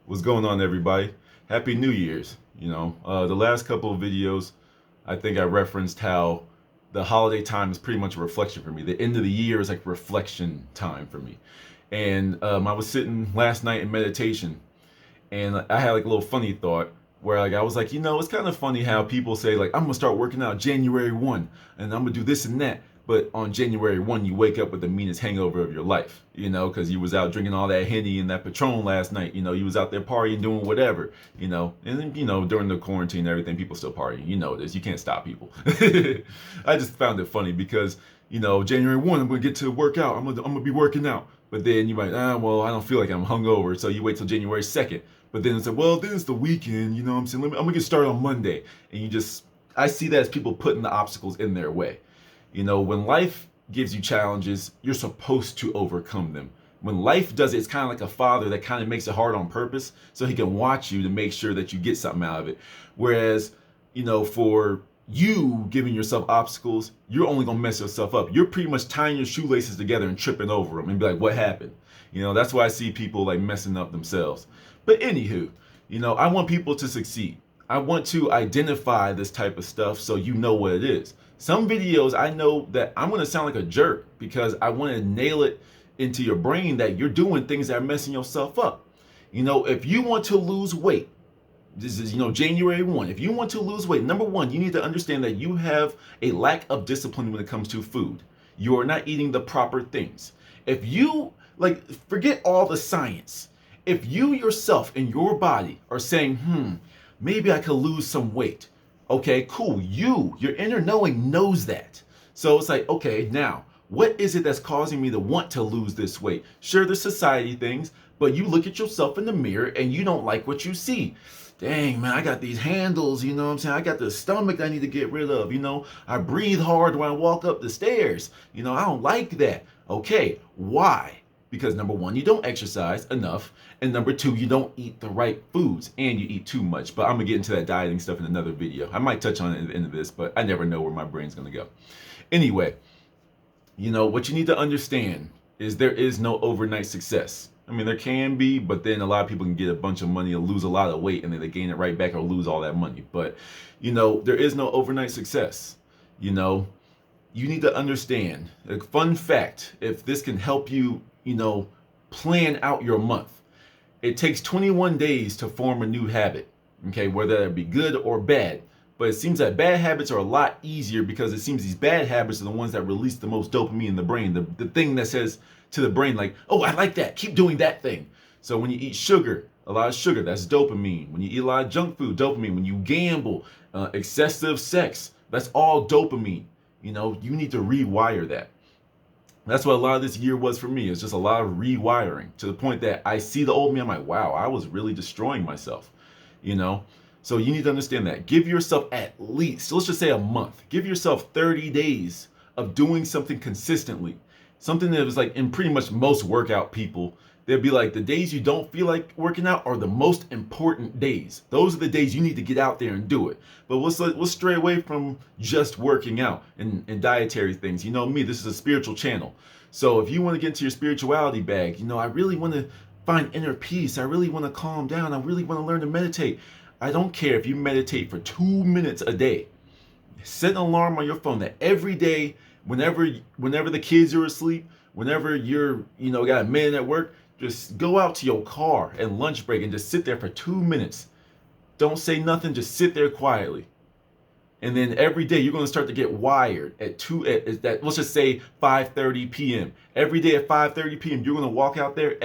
What's going on, everybody? Happy New Year's. The last couple of videos, I think I referenced how the holiday time is pretty much a reflection for me. The end of the year is like reflection time for me. And I was sitting last night in meditation, and I had like a little funny thought where like I was like, it's kind of funny how people say like I'm gonna start working out January 1 and I'm gonna do this and that, but on January 1 you wake up with the meanest hangover of your life, because you was out drinking all that Henny and that Patron last night, you was out there partying, doing whatever, and then, during the quarantine and everything, people still partying, this, you can't stop people. I just found it funny because, January 1 I'm gonna get to work out, I'm gonna be working out. But then you might, well, I don't feel like I'm hungover, so you wait till January 2nd. But then it's like, well, then it's the weekend, you know what I'm saying? I'm gonna get started on Monday. And I see that as people putting the obstacles in their way. When life gives you challenges, you're supposed to overcome them. When life does it, it's kind of like a father that kind of makes it hard on purpose so he can watch you to make sure that you get something out of it. Whereas, for you giving yourself obstacles, you're only gonna mess yourself up. You're pretty much tying your shoelaces together and tripping over them and be like, what happened? That's why I see people like messing up themselves. But anywho, I want people to succeed. I want to identify this type of stuff so you know what it is. Some videos I know that I'm gonna sound like a jerk because I want to nail it into your brain that you're doing things that are messing yourself up. If you want to lose weight, this is, January 1. If you want to lose weight, number one, you need to understand that you have a lack of discipline when it comes to food. You are not eating the proper things. If you, forget all the science. If you yourself in your body are saying, maybe I could lose some weight. Okay, cool. Your inner knowing knows that. So it's like, okay, now, what is it that's causing me to want to lose this weight? Sure, there's society things, but you look at yourself in the mirror and you don't like what you see. Dang, man, I got these handles, you know what I'm saying? I got the stomach I need to get rid of, I breathe hard when I walk up the stairs. I don't like that. Okay, why? Because number one, you don't exercise enough. And number two, you don't eat the right foods and you eat too much. But I'm going to get into that dieting stuff in another video. I might touch on it at the end of this, but I never know where my brain's going to go. Anyway, what you need to understand is there is no overnight success. I mean, there can be, but then a lot of people can get a bunch of money or lose a lot of weight and then they gain it right back or lose all that money. But, there is no overnight success. You need to understand, a fun fact, if this can help you, plan out your month. It takes 21 days to form a new habit, okay, whether it be good or bad. But it seems that bad habits are a lot easier because it seems these bad habits are the ones that release the most dopamine in the brain. The thing that says to the brain like, oh, I like that, keep doing that thing. So when you eat sugar, a lot of sugar, that's dopamine. When you eat a lot of junk food, dopamine. When you gamble, excessive sex, that's all dopamine. You need to rewire that. That's what a lot of this year was for me. It's just a lot of rewiring to the point that I see the old me. I'm like, wow, I was really destroying myself, So you need to understand that. Give yourself at least, let's just say a month. Give yourself 30 days of doing something consistently. Something that was like in pretty much most workout people, they'd be like the days you don't feel like working out are the most important days. Those are the days you need to get out there and do it. But let's stray away from just working out and dietary things. You know me, this is a spiritual channel. So if you want to get into your spirituality bag, I really want to find inner peace. I really want to calm down. I really want to learn to meditate. I don't care if you meditate for 2 minutes a day. Set an alarm on your phone that every day, whenever the kids are asleep, whenever you're, got a minute at work, just go out to your car and lunch break and just sit there for 2 minutes. Don't say nothing, just sit there quietly. And then every day you're going to start to get wired at let's just say 5:30 p.m. Every day at 5:30 p.m. you're going to walk out there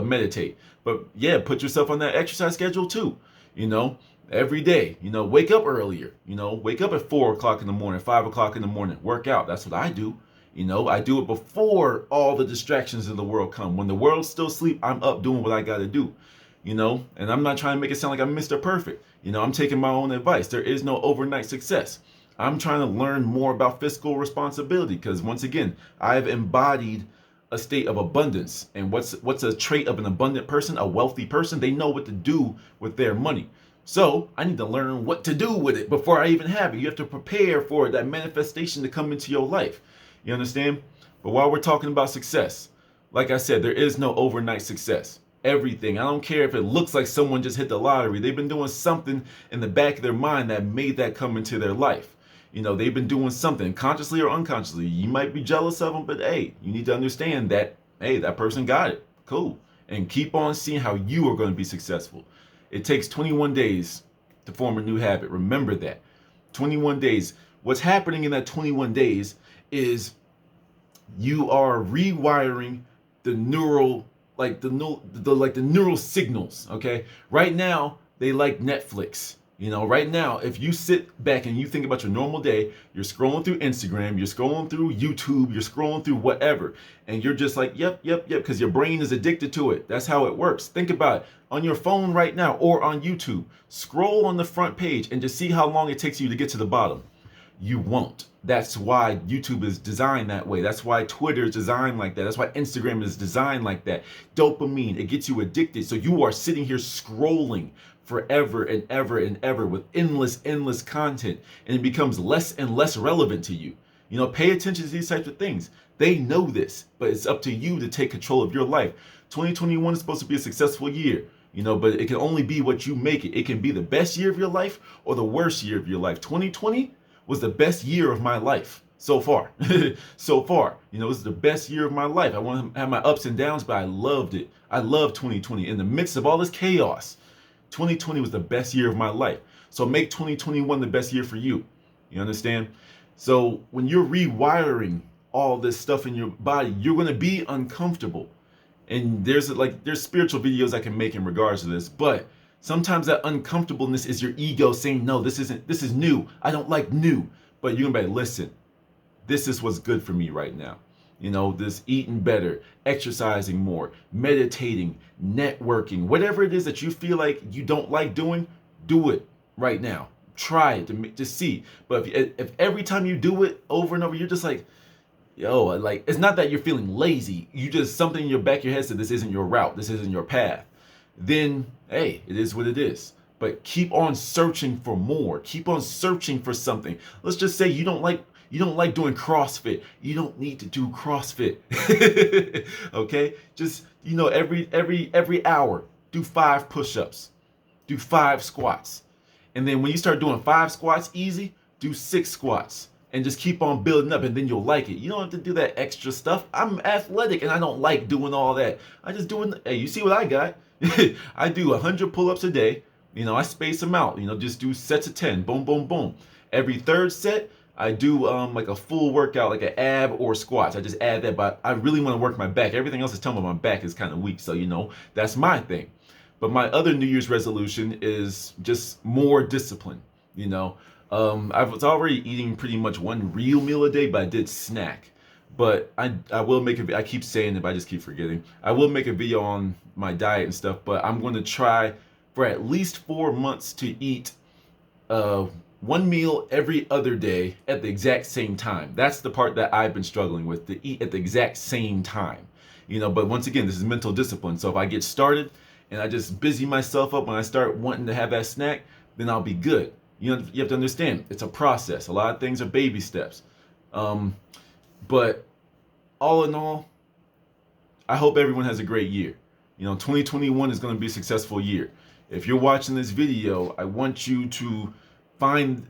meditate. But yeah, put yourself on that exercise schedule too. Every day, wake up earlier, wake up at 4 o'clock in the morning, 5 o'clock in the morning, work out. That's what I do. I do it before all the distractions of the world come. When the world's still asleep, I'm up doing what I got to do, and I'm not trying to make it sound like I'm Mr. Perfect. I'm taking my own advice. There is no overnight success. I'm trying to learn more about fiscal responsibility because once again, I've embodied a state of abundance. And what's a trait of an abundant person, a wealthy person? They know what to do with their money. So I need to learn what to do with it before I even have it. You have to prepare for that manifestation to come into your life. You understand? But while we're talking about success, like I said, there is no overnight success. everything. I don't care if it looks like someone just hit the lottery. They've been doing something in the back of their mind that made that come into their life. They've been doing something consciously or unconsciously. You might be jealous of them, but hey, you need to understand that, hey, that person got it. Cool. And keep on seeing how you are going to be successful. It takes 21 days to form a new habit. Remember that. 21 days. What's happening in that 21 days is you are rewiring the neural, like the neural signals. Okay. Right now, they like Netflix. Right now, if you sit back and you think about your normal day, you're scrolling through Instagram, you're scrolling through YouTube, you're scrolling through whatever, and you're just like, yep, because your brain is addicted to it. That's how it works. Think about it. On your phone right now or on YouTube, scroll on the front page and just see how long it takes you to get to the bottom. You won't. That's why YouTube is designed that way. That's why Twitter is designed like that. That's why Instagram is designed like that. Dopamine, it gets you addicted. So you are sitting here scrolling forever and ever and ever with endless content, and it becomes less and less relevant to you. Pay attention to these types of things. They know this, but it's up to you to take control of your life. 2021 is supposed to be a successful year, but it can only be what you make it. It can be the best year of your life or the worst year of your life. 2020 was the best year of my life so far. So far, it was the best year of my life. I want to have my ups and downs, but I loved it. I love 2020. In the midst of all this chaos, 2020 was the best year of my life. So make 2021 the best year for you. You understand? So when you're rewiring all this stuff in your body, you're going to be uncomfortable. And there's spiritual videos I can make in regards to this, but sometimes that uncomfortableness is your ego saying, no, this is new. I don't like new. But you're going to be like, listen, this is what's good for me right now. This eating better, exercising more, meditating, networking, whatever it is that you feel like you don't like doing, do it right now. Try it to see. But if every time you do it over and over, you're just like, it's not that you're feeling lazy. You just, something in your back of your head said this isn't your route. This isn't your path. Then, hey, it is what it is. But keep on searching for more. Keep on searching for something. Let's just say you don't like doing CrossFit. You don't need to do CrossFit. Okay? Just, every hour, do 5 push-ups. Do 5 squats. And then when you start doing 5 squats easy, do 6 squats. And just keep on building up, and then you'll like it. You don't have to do that extra stuff. I'm athletic and I don't like doing all that. Hey, you see what I got? I do 100 pull-ups a day. I space them out. Just do sets of 10. Boom, boom, boom. Every third set, I do like a full workout, like an ab or squats. I just add that, but I really want to work my back. Everything else is telling me my back is kind of weak, so that's my thing. But my other New Year's resolution is just more discipline. I was already eating pretty much one real meal a day, but I did snack. But I will make I keep saying it, but I just keep forgetting. I will make a video on my diet and stuff, but I'm going to try for at least 4 months to eat one meal every other day at the exact same time. That's the part that I've been struggling with, to eat at the exact same time. But once again, this is mental discipline. So if I get started and I just busy myself up when I start wanting to have that snack, then I'll be good. You have to understand, it's a process. A lot of things are baby steps. But all in all, I hope everyone has a great year. 2021 is going to be a successful year. If you're watching this video, I want you to find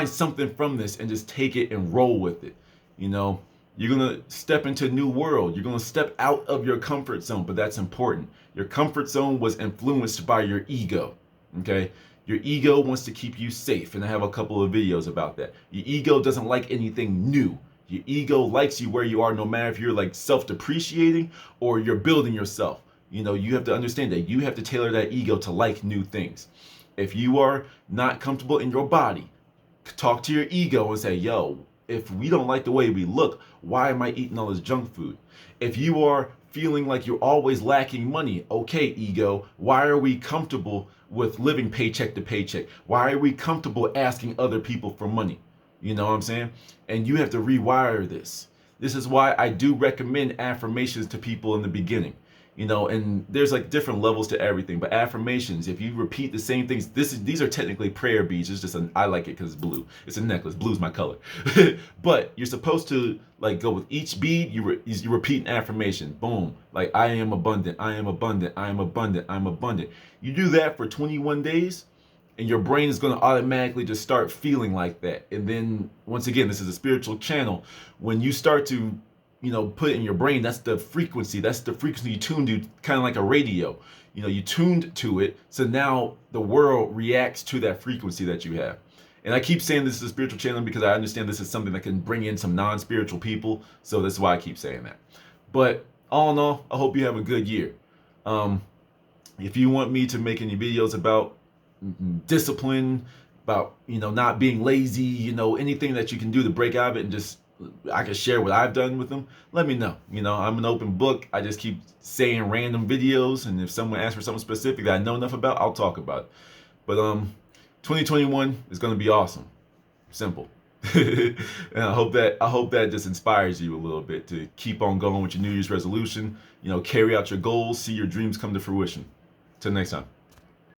something from this and just take it and roll with it. You're going to step into a new world. You're going to step out of your comfort zone, but that's important. Your comfort zone was influenced by your ego. Okay? Your ego wants to keep you safe, and I have a couple of videos about that. Your ego doesn't like anything new. Your ego likes you where you are, no matter if you're like self-depreciating or you're building yourself. You have to understand that you have to tailor that ego to like new things. If you are not comfortable in your body, talk to your ego and say, yo, if we don't like the way we look, why am I eating all this junk food? If you are feeling like you're always lacking money, okay, ego, why are we comfortable with living paycheck to paycheck? Why are we comfortable asking other people for money? You know what I'm saying? And you have to rewire this. This is why I do recommend affirmations to people in the beginning. And there's like different levels to everything. But affirmations, if you repeat the same things, these are technically prayer beads. It's just I like it because it's blue. It's a necklace. Blue's my color. But you're supposed to like go with each bead. You repeat an affirmation. Boom. Like I am abundant. I am abundant. I am abundant. I'm abundant. You do that for 21 days. And your brain is going to automatically just start feeling like that. And then once again, this is a spiritual channel. When you start to put it in your brain, that's the frequency you tuned to, kind of like a radio. You tuned to it, so now the world reacts to that frequency that you have. And I keep saying this is a spiritual channel because I understand this is something that can bring in some non-spiritual people, so that's why I keep saying that. But all in all, I hope you have a good year. If you want me to make any videos about discipline, about not being lazy, anything that you can do to break out of it, and just I can share what I've done with them, let me know. I'm an open book. I just keep saying random videos, and if someone asks for something specific that I know enough about, I'll talk about it. But 2021 is going to be awesome. Simple. And I hope that just inspires you a little bit to keep on going with your New Year's resolution. Carry out your goals, see your dreams come to fruition. Till next time.